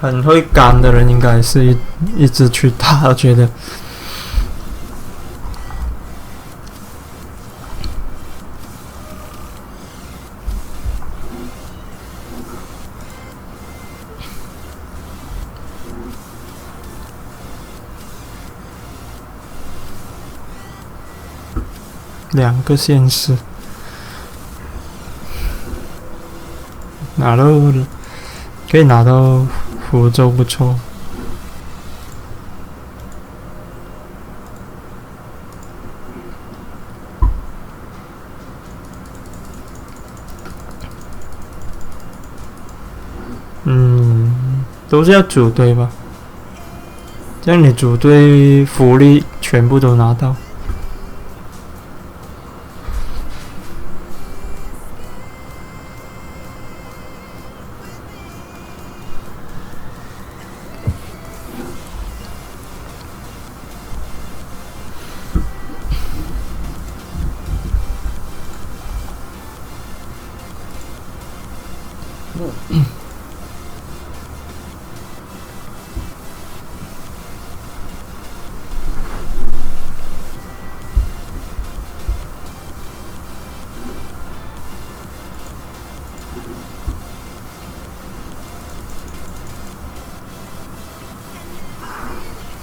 很会干的人应该是一直去打，我觉得。2个县市，可以拿到福州，不错。都是要组队吧？这样你组队福利全部都拿到。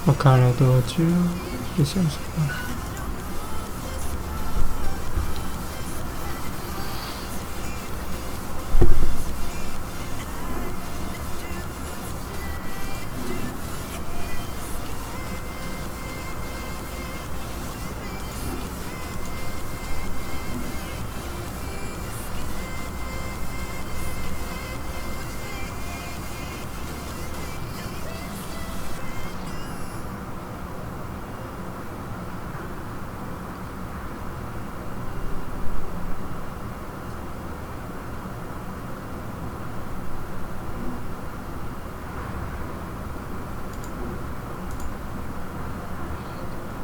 我看了多久？1小时半。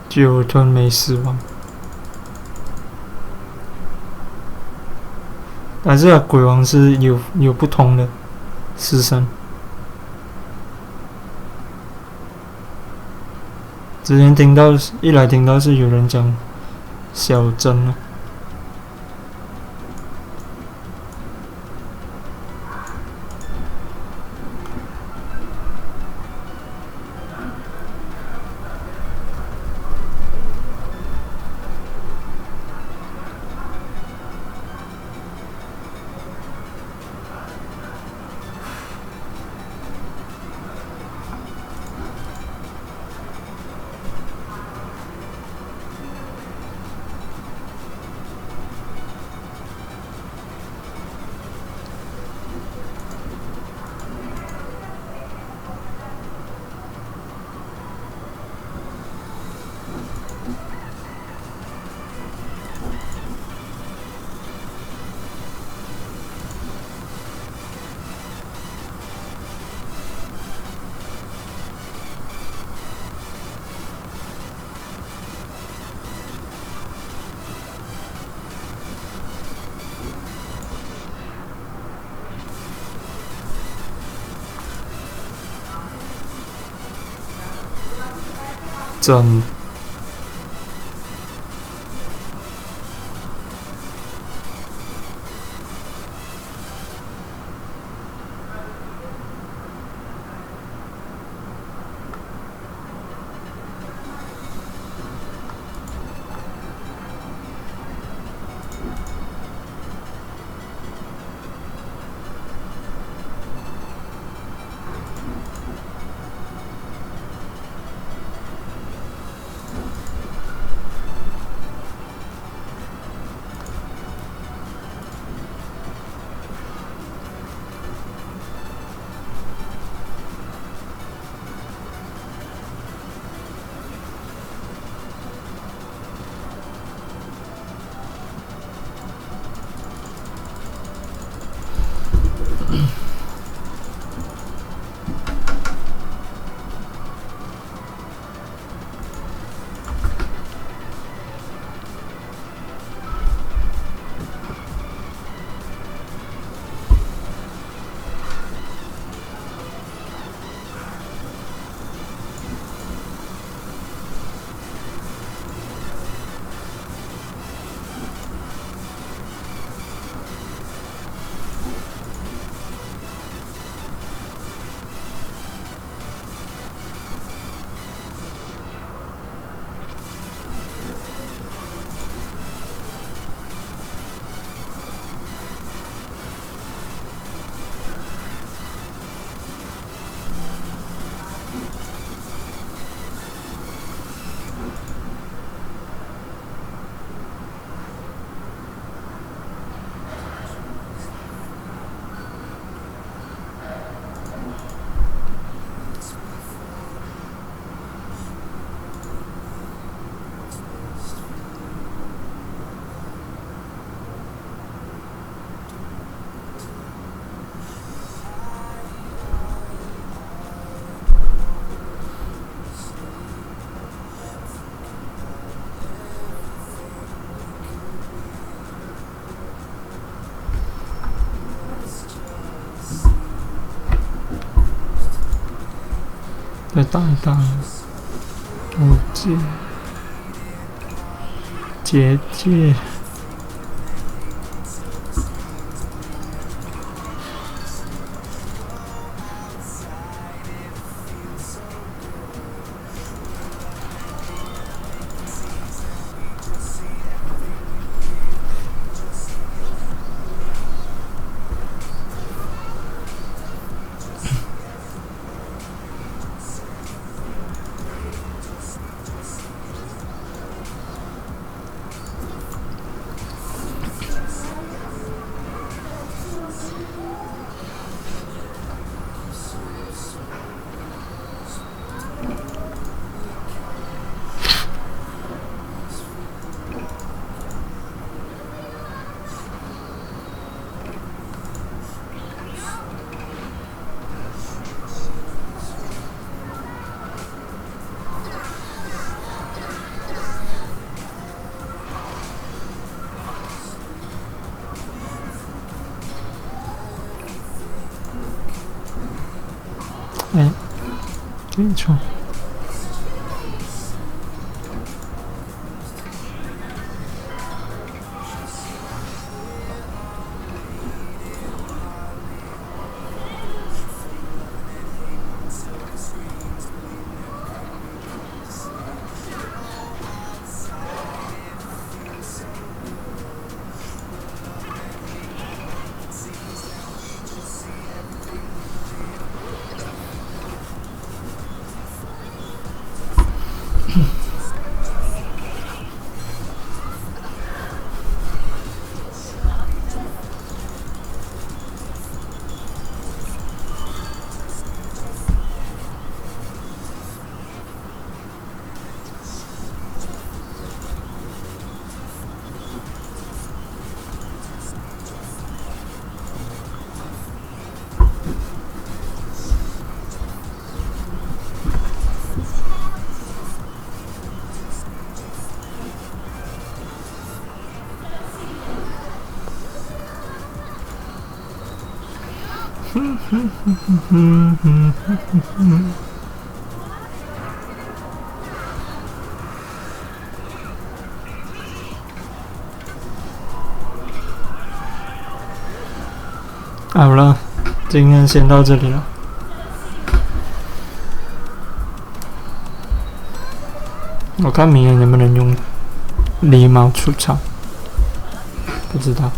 9吞没死亡，但是鬼王是有不同的死神。之前听到是有人讲小珍啊。真再大一大，无结界。哎，没错。好了，今天先到这里了。我看明天能不能用狸猫出场，不知道。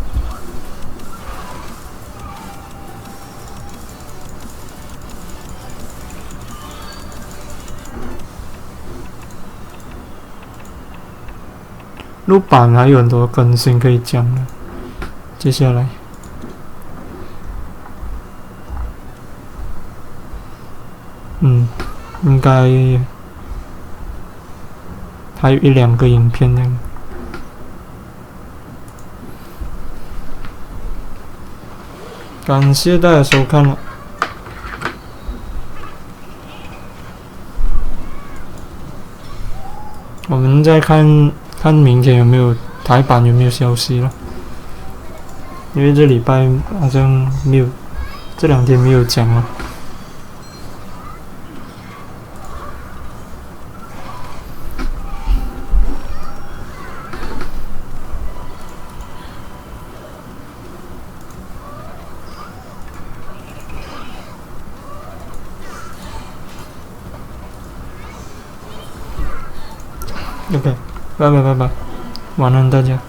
录版还有很多更新可以讲的，接下来，应该还有1-2个影片呢。感谢大家收看了。我们再看看明天有没有台版有没有消息了，因为这礼拜好像没有，这2天没有讲了。OK， 拜拜，晚安大家。